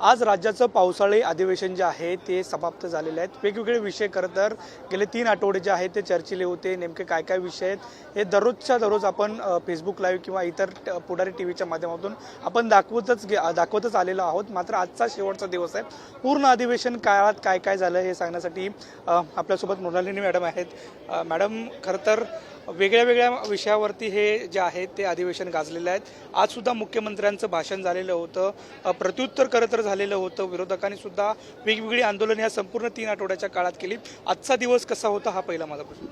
आज राज्याचं पावसाळी अधिवेशन जे आहे ते समाप्त झालेले आहेत। वेगवेगळे विषय खरं तर गेले 3 आठवडे जे आहेत ते चर्चेले होते। नेमके काय काय विषय आहेत हे दररोजच्या दररोज आपण फेसबुक लाईव्ह किंवा इतर पुढारी टीव्हीच्या माध्यमातून आपण दाखवतच आलेलो आहोत। मात्र आजचा शेवटचा दिवस आहे। पूर्ण अधिवेशन काळात काय काय झालं हे सांगण्यासाठी आपल्यासोबत मृणालिनी मॅडम आहेत। मॅडम, खरं तर वेगळ्या विषयावरती हे जे आहे ते अधिवेशन गाजलेलं आहे। आज सुद्धा मुख्यमंत्र्यांचं भाषण झालेलं होतं, प्रत्युत्तर खरं तर झालेलं होतं। विरोधकांनी सुद्धा वेगवेगळी आंदोलन या संपूर्ण 3 आठवड्याच्या काळात केली। आजचा दिवस कसा होता हा पहिला माझा प्रश्न।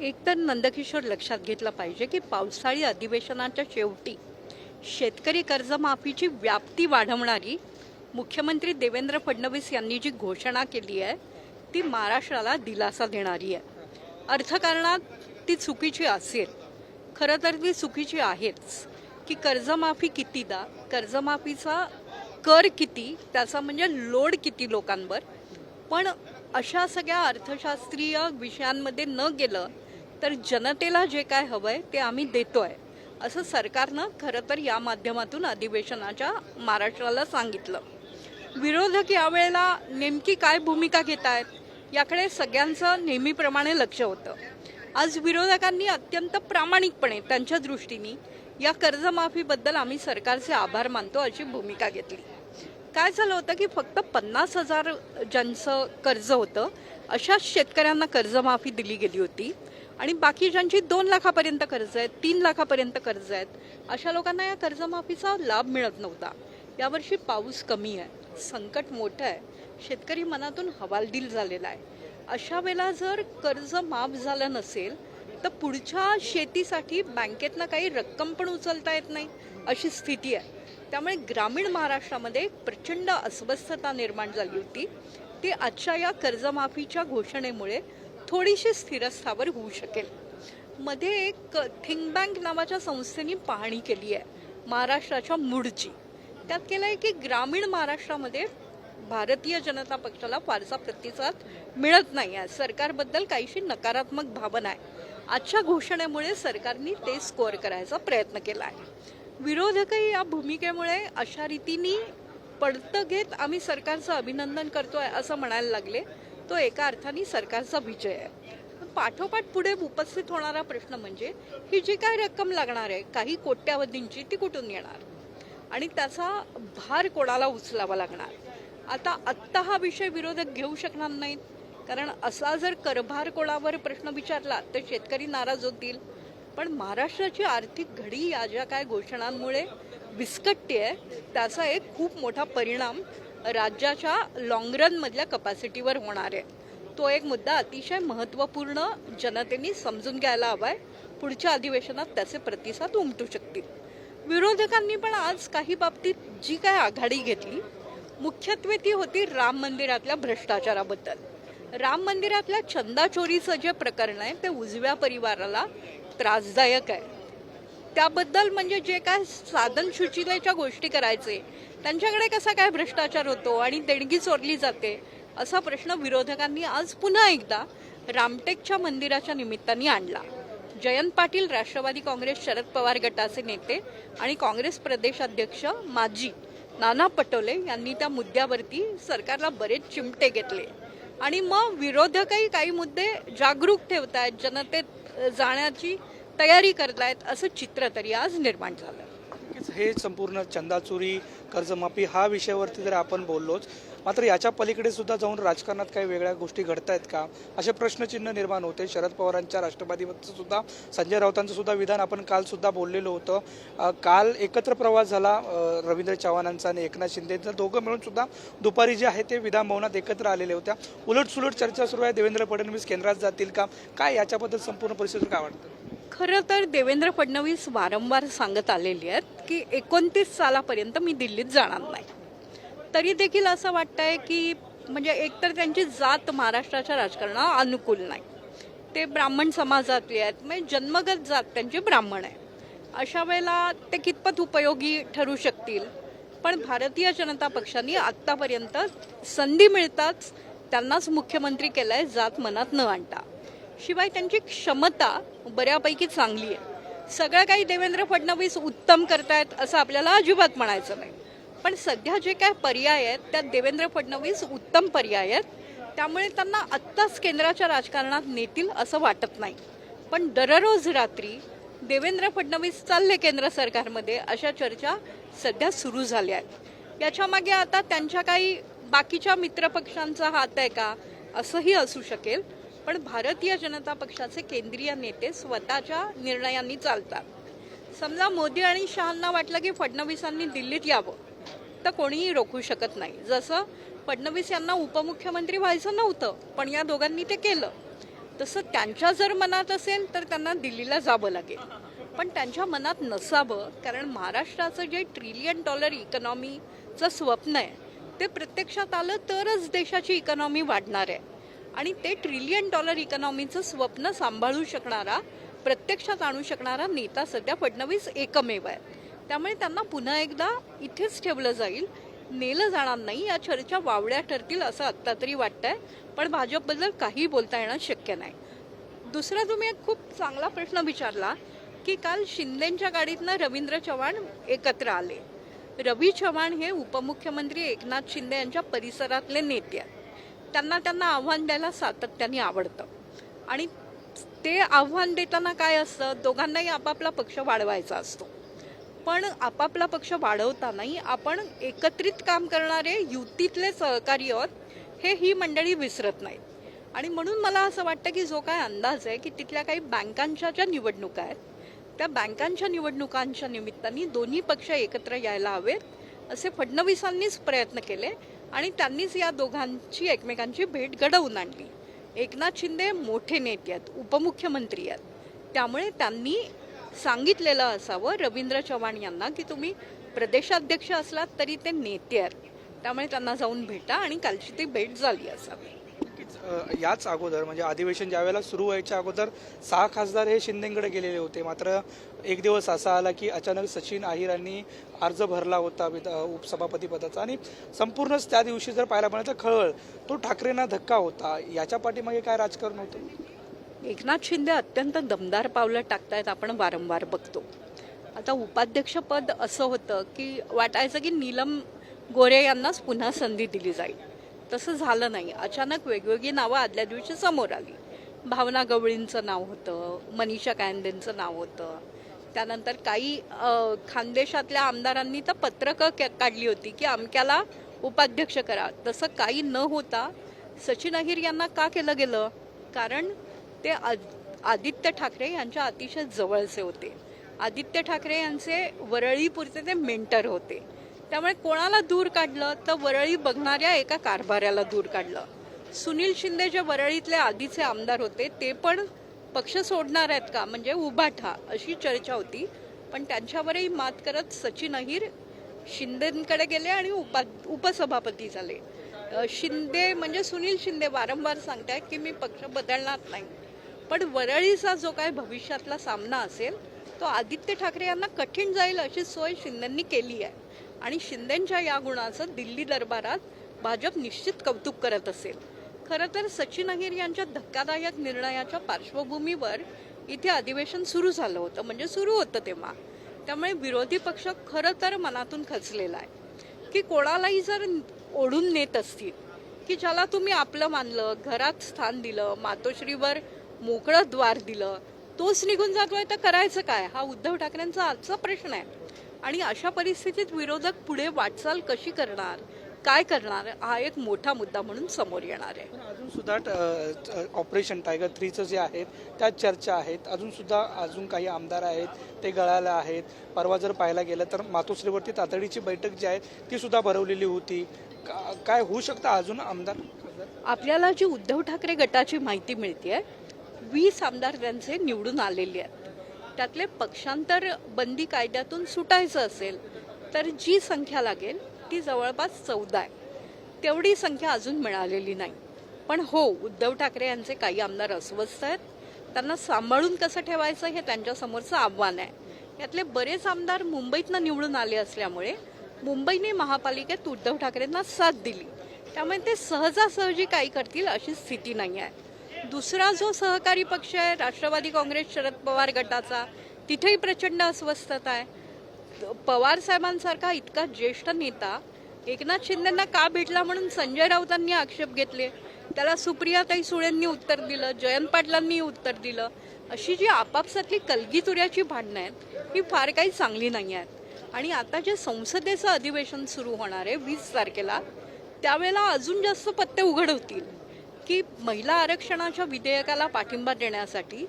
एकतर नंदकिशोर लक्षात घेतलं पाहिजे की पावसाळी अधिवेशनाच्या शेवटी शेतकरी कर्जमाफीची व्याप्ती वाढवणारी मुख्यमंत्री देवेंद्र फडणवीस यांनी जी घोषणा केली आहे ती महाराष्ट्राला दिलासा देणारी आहे। अर्थकारणात ती चुकीची असेल, खरं तर ती चुकीची आहेच की कर्जमाफी कितीदा, कर्जमाफीचा कर किती, त्याचा म्हणजे लोड किती लोकांवर, पण अशा सगळ्या अर्थशास्त्रीय विषयांमध्ये न गेलं तर जनतेला जे काय हवंय ते आम्ही देतोय असं सरकारनं खरं तर या माध्यमातून अधिवेशनाच्या महाराष्ट्राला सांगितलं। विरोधक यावेळेला नेमकी काय भूमिका घेत आहेत याकडे सगळ्यांचं नेहमीप्रमाणे लक्ष होतं। आज विरोधकांनी अत्यंत प्रामाणिकपणे त्यांच्या दृष्टीने या कर्जमाफीबद्दल आम्ही सरकारचे आभार मानतो अशी भूमिका घेतली। काय झालं होतं की फक्त 50,000 ज्यांचं कर्ज होतं अशाच शेतकऱ्यांना कर्जमाफी दिली गेली होती आणि बाकी ज्यांची 2 लाखापर्यंत कर्ज आहेत, 3 लाखापर्यंत कर्ज आहेत, अशा लोकांना या कर्जमाफीचा लाभ मिळत नव्हता। यावर्षी पाऊस कमी आहे, संकट मोठं आहे, शेतकरी मनातून हवालदिल झालेला आहे। अशा वेळेला जर कर्ज माफ झालं नसेल तर पुढच्या शेतीसाठी बँकेतनं काही रक्कम पण उचलता येत नाही अशी स्थिती आहे। त्यामुळे ग्रामीण महाराष्ट्रामध्ये प्रचंड अस्वस्थता निर्माण झाली होती। ती आजच्या या कर्जमाफीच्या घोषणेमुळे थोडीशी स्थिरस्थावर होऊ शकेल। मध्ये एक थिंक बँक नावाच्या संस्थेने पाहणी केली आहे महाराष्ट्राच्या मूडची। त्यात केलं आहे की ग्रामीण महाराष्ट्रामध्ये भारतीय जनता पक्षाला फारसा प्रतिसाद मिळत नाही आहे, सरकारबद्दल काहीशी नकारात्मक भावना आहे। आजच्या घोषणेमुळे सरकारने ते स्कोअर करायचा प्रयत्न केला आहे। विरोधकही या भूमिकेमुळे अशा रीतीने पडतं घेत आम्ही सरकारचं अभिनंदन करतोय असं म्हणायला लागले। तो एका अर्थाने सरकारचा विजय आहे। पाठोपाठ पुढे उपस्थित होणारा प्रश्न म्हणजे ही जी काय रक्कम लागणार आहे काही कोट्यावधींची ती कुठून येणार आणि त्याचा भार कोणाला उचलावा लागणार। आत्ता हा विषय विरोधक घेऊ शकणार नाहीत, कारण असा जर करभार कोणावर प्रश्न विचारला तर शेतकरी नाराज होतील। पण महाराष्ट्राची आर्थिक घडी या ज्या काय घोषणांमुळे विस्कटते आहे त्याचा एक खूप मोठा परिणाम राज्याच्या लॉंग रनमधल्या कपॅसिटीवर होणार आहे। तो एक मुद्दा अतिशय महत्त्वपूर्ण जनतेने समजून घ्यायला हवा आहे। पुढच्या अधिवेशनात त्याचे प्रतिसाद उमटू शकतील। विरोधकांनी पण आज काही बाबतीत जी काय आघाडी घेतली मुख्यत्वे ती होती राम मंदिरातल्या भ्रष्टाचाराबद्दल। राम मंदिरातल्या चंदाचोरीचं जे प्रकरण आहे ते उजव्या परिवाराला त्रासदायक आहे। त्याबद्दल म्हणजे जे काय साधन सुचितेच्या गोष्टी करायचे त्यांच्याकडे कसा काय भ्रष्टाचार होतो आणि देणगी चोरली जाते असा प्रश्न विरोधकांनी आज पुन्हा एकदा रामटेकच्या मंदिराच्या निमित्ताने आणला। जयंत पाटील, राष्ट्रवादी काँग्रेस शरद पवार गटाचे नेते आणि काँग्रेस प्रदेशाध्यक्ष माजी नाना पटोले यांनी त्या मुद्द्यावरती सरकारला बरेच चिमटे घेतले आणि मग विरोधकही काही मुद्दे जागरूक ठेवतायत, जनतेत जाण्याची तयारी करतायत असं चित्र तरी आज निर्माण झालं। हे संपूर्ण चंदाचोरी, कर्जमाफी हा विषयावरती जर आपण बोललोच, मात्र याच्या पलीकडे सुद्धा जाऊन राजकारणात काही वेगळ्या गोष्टी घडतायत का असे प्रश्नचिन्ह निर्माण होते। शरद पवारांच्या राष्ट्रवादीवरचं सुद्धा, संजय राऊतांचं सुद्धा विधान आपण काल सुद्धा बोललेलं होतं। काल एकत्र प्रवास झाला रवींद्र चव्हाणांचा आणि एकनाथ शिंदेचा, दोघं मिळून सुद्धा दुपारी जे आहे ते विधान भवनात एकत्र आलेले होत्या। उलटसुलट चर्चा सुरू आहे, देवेंद्र फडणवीस केंद्रात जातील का काय, याच्याबद्दल संपूर्ण परिस्थिती काय वाटतं? खरं तर देवेंद्र फडणवीस वारंवार सांगत आलेले आहेत की 29 सालापर्यंत मी दिल्लीत जाणार नाही। तरी देखील असं वाटतंय की म्हणजे एकतर त्यांची जात महाराष्ट्राच्या राजकारणाला अनुकूल नाही, ते ब्राह्मण समाजातले आहेत, म्हणजे जन्मगत जात त्यांची ब्राह्मण आहे। अशा वेळेला ते कितपत उपयोगी ठरू शकतील। पण भारतीय जनता पक्षाने आत्तापर्यंत संधी मिळताच त्यांनाच मुख्यमंत्री केलंय जात मनात न आणता। शिवाय त्यांची क्षमता बऱ्यापैकी चांगली आहे। सगळं काही देवेंद्र फडणवीस उत्तम करतायत असं आपल्याला अजिबात म्हणायचं नाही। पण सध्या जे काय पर्याय आहेत त्यात देवेंद्र फडणवीस उत्तम पर्याय आहेत. त्यामुळे त्यांना आत्ताच केंद्राच्या राजकारणात नेतील असं वाटत नाही. पण दररोज रात्री देवेंद्र फडणवीस चालले केंद्र सरकारमध्ये अशा चर्चा सध्या सुरू झाल्या आहेत. याच्यामागे आता त्यांच्या काही बाकीच्या मित्रपक्षांचा हात आहे का असंही असू शकेल. पण भारतीय जनता पक्षाचे केंद्रीय नेते स्वतःच्या निर्णयांनी चालतात. समजा मोदी आणि शहांना वाटलं की फडणवीसांनी दिल्लीत यावं तर कोणीही रोखू शकत नाही. जसं फडणवीस यांना उपमुख्यमंत्री व्हायचं नव्हतं पण या दोघांनी ते केलं, तसं त्यांच्या जर मनात असेल तर त्यांना दिल्लीला जावं लागेल. पण त्यांच्या मनात नसावं, कारण महाराष्ट्राचं जे $1 ट्रिलियन इकॉनॉमीचं स्वप्न आहे ते प्रत्यक्षात आलं तरच देशाची इकॉनॉमी वाढणार आहे. आणि ते $1 ट्रिलियन इकॉनॉमीचं स्वप्न सांभाळू शकणारा, प्रत्यक्षात आणू शकणारा नेता सध्या फडणवीस एकमेव आहे. त्यामुळे त्यांना पुन्हा एकदा इथेच ठेवलं जाईल, नेलं जाणार नाही. या चर्चा वावड्या ठरतील असं आत्ता तरी वाटतंय. पण भाजपबद्दल काही बोलता येणं शक्य नाही. दुसरा तुम्ही एक खूप चांगला प्रश्न विचारला की काल शिंदेंच्या गाडीतनं रवींद्र चव्हाण एकत्र आले. रवी चव्हाण हे उपमुख्यमंत्री एकनाथ शिंदे यांच्या परिसरातले नेते आहेत. त्यांना आव्हान द्यायला सातत्याने आवडतं. आणि ते आव्हान देताना काय असतं, दोघांनाही आपापला पक्ष वाढवायचा असतो. पण आपापला पक्ष वाढवतानाही आपण एकत्रित काम करणारे युतीतले सहकारी आहोत हे ही मंडळी विसरत नाहीत. आणि म्हणून मला असं वाटतं की जो काय अंदाज आहे की तिथल्या काही बँकांच्या ज्या निवडणुका आहेत त्या बँकांच्या निवडणुकांच्या निमित्ताने दोन्ही पक्ष एकत्र यायला हवेत असे फडणवीसांनीच प्रयत्न केले आणि त्यांनीच या दोघांची एकमेकांची भेट घडवून आणली. एकनाथ शिंदे मोठे नेते आहेत, उपमुख्यमंत्री आहेत. त्यामुळे त्यांनी सांगितलेलं असावं रवींद्र चव्हाण यांना की तुम्ही प्रदेशाध्यक्ष असलात तरी ते नेते आहेत, त्यामुळे त्यांना जाऊन भेटा. आणि कालची ती भेट झाली असावी. याच अगोदर म्हणजे अधिवेशन ज्यावेळेला सुरू व्हायच्या अगोदर 6 खासदार हे शिंदेकडे गेलेले होते. मात्र एक दिवस असा आला की अचानक सचिन अहिरांनी अर्ज भरला होता उपसभापती पदाचा आणि संपूर्णच त्या दिवशी जर पाहायला मिळालं तर खळबळ, तो ठाकरेंना धक्का होता. याच्या पाठीमागे काय राजकारण होतं? एकनाथ शिंदे अत्यंत दमदार पावलं टाकतायत, आपण वारंवार बघतो. आता उपाध्यक्षपद असं होतं की वाटायचं की नीलम गोरे यांनाच पुन्हा संधी दिली जाईल. तसं झालं नाही. अचानक वेगवेगळी नावं आदल्या दिवशी समोर आली. भावना गवळींचं नाव होतं, मनीषा कायंदेंचं नाव होतं. त्यानंतर काही खानदेशातल्या आमदारांनी तर पत्रकं काढली होती की अमक्याला उपाध्यक्ष करा. तसं काही न होता सचिन अहिर यांना का केलं गेलं? कारण ते आदित्य ठाकरे यांच्या अतिशय जवळचे होते. आदित्य ठाकरे यांचे वरळीपुरते ते मेंटर होते. त्यामुळे कोणाला दूर काढलं तर वरळी बघणाऱ्या एका कारभाऱ्याला दूर काढलं. सुनील शिंदे जे वरळीतले आधीचे आमदार होते ते पण पक्ष सोडणार आहेत का, म्हणजे उभाठा अशी चर्चा होती. पण त्यांच्यावरही मात करत सचिन अहिर शिंदेकडे गेले आणि उपसभापती झाले. शिंदे म्हणजे सुनील शिंदे वारंवार सांगतायत की मी पक्ष बदलणार नाही. पण वरळीचा जो काय भविष्यातला सामना असेल तो आदित्य ठाकरे यांना कठीण जाईल अशी सोय शिंदेंनी केली आहे. आणि शिंदेंच्या या गुणाचं दिल्ली दरबारात भाजप निश्चित कौतुक करत असेल. खरं तर सचिन अहिर यांच्या धक्कादायक निर्णयाच्या पार्श्वभूमीवर इथे अधिवेशन सुरू झालं होतं, म्हणजे सुरू होतं तेव्हा. त्यामुळे विरोधी पक्ष खरं तर मनातून खचलेला आहे की कोणालाही जर ओढून नेत असतील की ज्याला तुम्ही आपलं मानलं, घरात स्थान दिलं, मातोश्रीवर मोकळं द्वार दिलं, तोच निघून जातोय तर करायचं काय, हा उद्धव ठाकरेंचा आजचा प्रश्न आहे. आणि अशा परिस्थितीत विरोधक पुढे वाटचाल कशी करणार, काय करणार, हा एक मोठा मुद्दा म्हणून समोर येणार आहे. अजून सुद्धा ऑपरेशन टायगर 3चं जे आहेत त्या चर्चा आहेत. अजून काही आमदार आहेत ते गळाले आहेत. परवा जर पाहायला गेलं तर मातोश्रीवरती तातडीची बैठक जी आहे ती सुद्धा भरवलेली होती. काय होऊ शकतं अजून आमदार? आपल्याला जी उद्धव ठाकरे गटाची माहिती मिळते 20 आमदार त्यांचे निवडून आलेले आहेत. त्यातले पक्षांतर बंदी कायद्यातून सुटायचं असेल तर जी संख्या लागेल ती जवळपास 14 आहे. तेवढी संख्या अजून मिळालेली नाही. पण हो, उद्धव ठाकरे यांचे काही आमदार अस्वस्थ आहेत. त्यांना सांभाळून कसं ठेवायचं हे त्यांच्यासमोरचं आव्हान आहे. यातले बरेच आमदार मुंबईतनं निवडून आले असल्यामुळे मुंबईने महापालिकेत उद्धव ठाकरेंना साथ दिली. त्यामुळे ते सहजासहजी काही करतील अशी स्थिती नाही आहे. दुसरा जो सहकारी पक्ष आहे राष्ट्रवादी काँग्रेस शरद पवार गटाचा, तिथेही प्रचंड अस्वस्थता आहे. पवार साहेबांसारखा इतका ज्येष्ठ नेता एकनाथ शिंदेंना का भेटला म्हणून संजय राऊतांनी आक्षेप घेतले, त्याला सुप्रियाताई सुळेंनी उत्तर दिलं, जयंत पाटलांनी उत्तर दिलं. अशी जी आपापसातली कलगीतुऱ्याची भांडणं आहेत ही फार काही चांगली नाही आहेत. आणि आता जे संसदेचं अधिवेशन सुरू होणार आहे 20 तारखेला, त्यावेळेला अजून जास्त पत्ते उघड होतील की महिला आरक्षणाच्या विधेयकाला पाठिंबा देण्यासाठी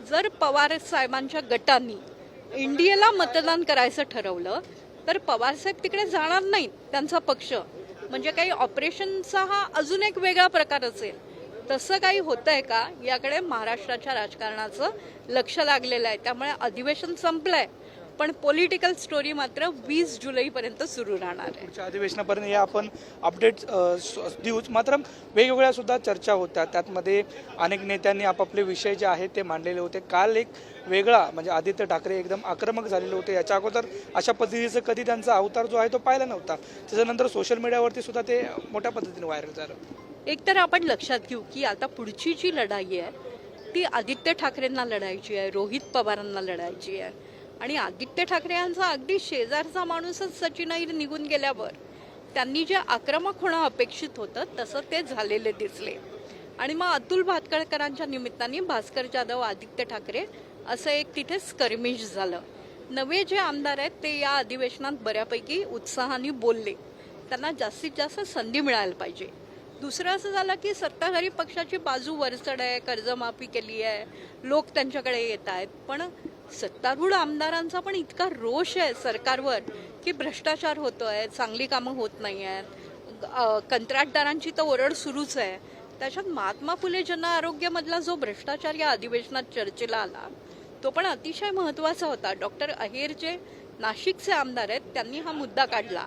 जर पवार साहेबांच्या गटांनी इंडियाला मतदान करायचं ठरवलं तर पवारसाहेब तिकडे जाणार नाहीत. त्यांचा पक्ष म्हणजे काही ऑपरेशनचा हा अजून एक वेगळा प्रकार असेल. तसं काही होतंय का याकडे महाराष्ट्राच्या राजकारणाचं लक्ष लागलेलं आहे. त्यामुळे अधिवेशन संपलंय पण पॉलिटिकल स्टोरी मात्र 20 जुलैपर्यंत सुरू राहणार आहे. पुढच्या अधिवेशनापर्यंत या आपण अपडेट देऊच. मात्र वेगवेगळ्या सुद्धा चर्चा होत्या, त्यातमध्ये अनेक नेत्यांनी आपापले विषय जे आहेत ते मांडलेले होते. काल एक वेगळा म्हणजे आदित्य ठाकरे एकदम आक्रमक झालेले होते. याच्या अगोदर अशा पद्धतीचं कधी त्यांचा अवतार जो आहे तो पाहिला नव्हता. त्याच्यानंतर सोशल मीडियावरती सुद्धा ते मोठ्या पद्धतीने व्हायरल झालं. एकतर आपण लक्षात घेऊ की आता पुढची जी लढाई आहे ती आदित्य ठाकरेंना लढायची आहे, रोहित पवारांना लढायची आहे. आणि आदित्य ठाकरे यांचा अगदी शेजारचा माणूसच सचिन अहिर निघून गेल्यावर त्यांनी जे आक्रमक होणं अपेक्षित होतं तसं ते झालेले दिसले. आणि मग अतुल भातखळकरांच्या निमित्ताने भास्कर जाधव, आदित्य ठाकरे असं एक तिथे स्कर्मिश झालं. नवे जे आमदार आहेत ते या अधिवेशनात बऱ्यापैकी उत्साहाने बोलले. त्यांना जास्तीत जास्त संधी मिळायला पाहिजे. दुसरं असं झालं की सत्ताधारी पक्षाची बाजू वरचढ आहे, कर्जमाफी केली आहे, लोक त्यांच्याकडे येत आहेत. पण सत्तारूढ आमदारांचा पण इतका रोष आहे सरकारवर की भ्रष्टाचार होतोय, चांगली कामं होत नाही आहेत, कंत्राटदारांची तर ओरड सुरूच आहे. त्याच्यात महात्मा फुले जन आरोग्यामधला जो भ्रष्टाचार या अधिवेशनात चर्चेला आला तो पण अतिशय महत्वाचा होता. डॉक्टर अहेर जे नाशिकचे आमदार आहेत त्यांनी हा मुद्दा काढला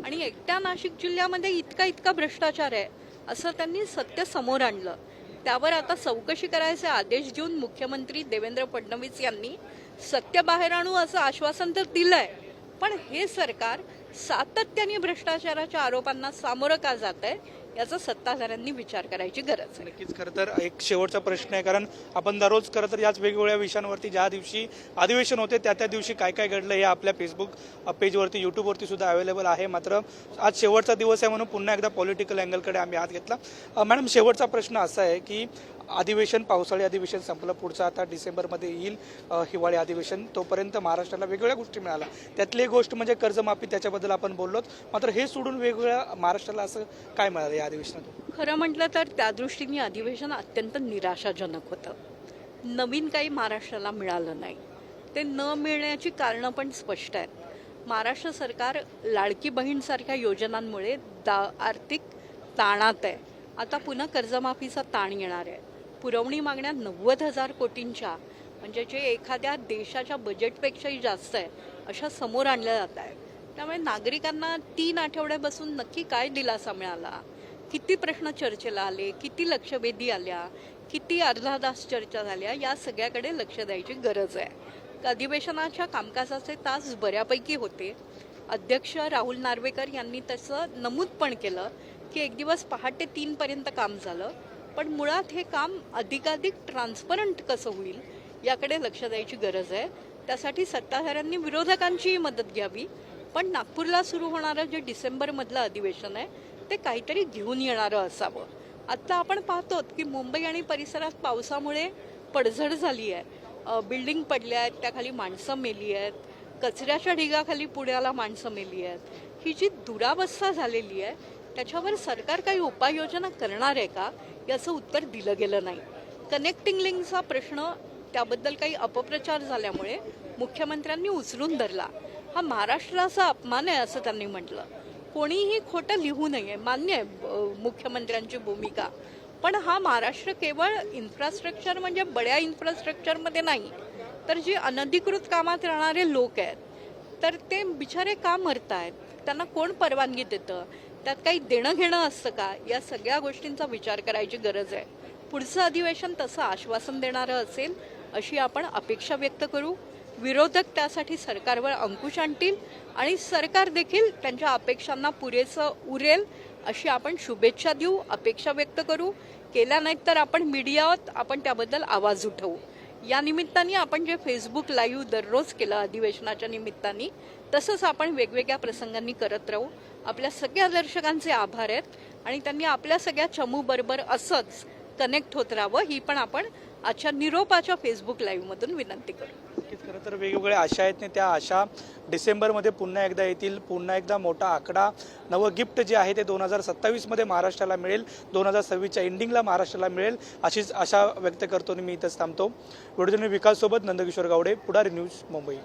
आणि एकट्या नाशिक जिल्ह्यामध्ये इतका भ्रष्टाचार आहे असं त्यांनी सत्य समोर आणलं. त्यावर आता चौकशी करायचे आदेश देऊन मुख्यमंत्री देवेंद्र फडणवीस यांनी सत्य बाहेर आणू असं आश्वासन तर दिलंय. पण हे सरकार सातत्याने भ्रष्टाचाराच्या आरोपांना सामोरं का जात आहे याचा सत्ताधाऱ्यांनी विचार करायची गरज आहे. नक्कीच. खरं तर एक शेवटचा प्रश्न आहे, कारण आपण दररोज खरं तर याच वेगवेगळ्या विषयांवरती ज्या दिवशी अधिवेशन होते त्या दिवशी काय काय घडलं हे आपल्या फेसबुक पेजवरती, यूट्यूबवरती सुद्धा अवेलेबल आहे. मात्र आज शेवटचा दिवस आहे म्हणून पुन्हा एकदा पॉलिटिकल अँगलकडे आम्ही हात घेतला. मॅडम, शेवटचा प्रश्न असा आहे की अधिवेशन, पावसाळी अधिवेशन संपलं, पुढचं आता डिसेंबरमध्ये येईल हिवाळी अधिवेशन. तोपर्यंत महाराष्ट्राला वेगवेगळ्या गोष्टी मिळाल्या. त्यातली एक गोष्ट म्हणजे कर्जमाफी, त्याच्याबद्दल आपण बोललोत. मात्र हे सोडून वेगवेगळ्या महाराष्ट्राला असं काय मिळालं या अधिवेशनातून? खरं म्हटलं तर त्या दृष्टीने अधिवेशन अत्यंत निराशाजनक होतं. नवीन काही महाराष्ट्राला मिळालं नाही. ते न मिळण्याची कारणं पण स्पष्ट आहेत. महाराष्ट्र सरकार लाडकी बहीणसारख्या योजनांमुळे आर्थिक ताणात आहे. आता पुन्हा कर्जमाफीचा ताण येणार आहे. पुरवणी मागण्या 90,000 कोटींच्या म्हणजे जे एखाद्या देशाच्या बजेटपेक्षाही जास्त आहे अशा समोर आणल्या जात आहेत. त्यामुळे नागरिकांना 3 आठवड्यापासून नक्की काय दिलासा मिळाला, किती प्रश्न चर्चेला आले, किती लक्षवेधी आल्या, किती अर्धा तास चर्चा झाल्या, या सगळ्याकडे लक्ष द्यायची गरज आहे. अधिवेशनाच्या कामकाजाचे तास बऱ्यापैकी होते. अध्यक्ष राहुल नार्वेकर यांनी तसं नमूद पण केलं की एक दिवस पहाटे 3 पर्यंत काम झालं. पण मुळात हे काम अधिकाधिक ट्रान्सपरंट कसं होईल याकडे लक्ष द्यायची गरज आहे. त्यासाठी सत्ताधाऱ्यांनी विरोधकांचीही मदत घ्यावी. पण नागपूरला सुरू होणारं जे डिसेंबरमधलं अधिवेशन आहे ते काहीतरी घेऊन येणारं असावं. आत्ता आपण पाहतो की मुंबई आणि परिसरात पावसामुळे पडझड झाली आहे. बिल्डिंग पडल्या आहेत, त्याखाली माणसं मेली आहेत, कचऱ्याच्या ढिगाखाली पुण्याला माणसं मेली आहेत. ही जी दुरावस्था झालेली आहे त्याच्यावर सरकार काही उपाययोजना करणार आहे का याचं उत्तर दिलं गेलं नाही. कनेक्टिंग लिंकचा प्रश्न, त्याबद्दल काही अपप्रचार झाल्यामुळे मुख्यमंत्र्यांनी उचलून धरला. हा महाराष्ट्राचा अपमान आहे असं त्यांनी म्हटलं. कोणीही खोटं लिहू नये, मान्य आहे मुख्यमंत्र्यांची भूमिका. पण हा महाराष्ट्र केवळ इन्फ्रास्ट्रक्चर म्हणजे बड्या इन्फ्रास्ट्रक्चरमध्ये नाही तर जे अनधिकृत कामात राहणारे लोक आहेत तर ते बिचारे का मरतायत, त्यांना कोण परवानगी देतं, त्यात काही देणं घेणं असतं का, या सगळ्या गोष्टींचा विचार करायची गरज आहे. पुढचं अधिवेशन तसं आश्वासन देणारं असेल अशी आपण अपेक्षा व्यक्त करू. विरोधक त्यासाठी सरकारवर अंकुश आणतील आणि सरकार देखील त्यांच्या अपेक्षांना पुरेसं उरेल अशी आपण शुभेच्छा देऊ, अपेक्षा व्यक्त करू. केल्या नाहीत तर आपण मीडियात आपण त्याबद्दल आवाज उठवू. या निमित्ताने आपण जे फेसबुक लाईव्ह दररोज केलं अधिवेशनाच्या निमित्ताने, तसंच आपण वेगवेगळ्या प्रसंगांनी करत राहू. आपल्या सगळ्या दर्शकांचे आभार आहेत आणि त्यांनी आपल्या सगळ्या चमूबरोबर असंच कनेक्ट होत राहावं, ही पण आपण आजच्या निरोपाच्या फेसबुक लाईव्हमधून विनंती करू. नक्कीच. खरं तर वेगवेगळ्या आशा आहेत ना, त्या आशा डिसेंबरमध्ये पुन्हा एकदा येतील. पुन्हा एकदा मोठा आकडा, नवं गिफ्ट जे आहे ते 2027मध्ये महाराष्ट्राला मिळेल, 2026च्या एंडिंगला महाराष्ट्राला मिळेल, अशीच आशा व्यक्त करतो. मी इथंच थांबतो. व्हिडिओ विकास सोबत नंदकिशोर गावडे, पुढारी न्यूज, मुंबई.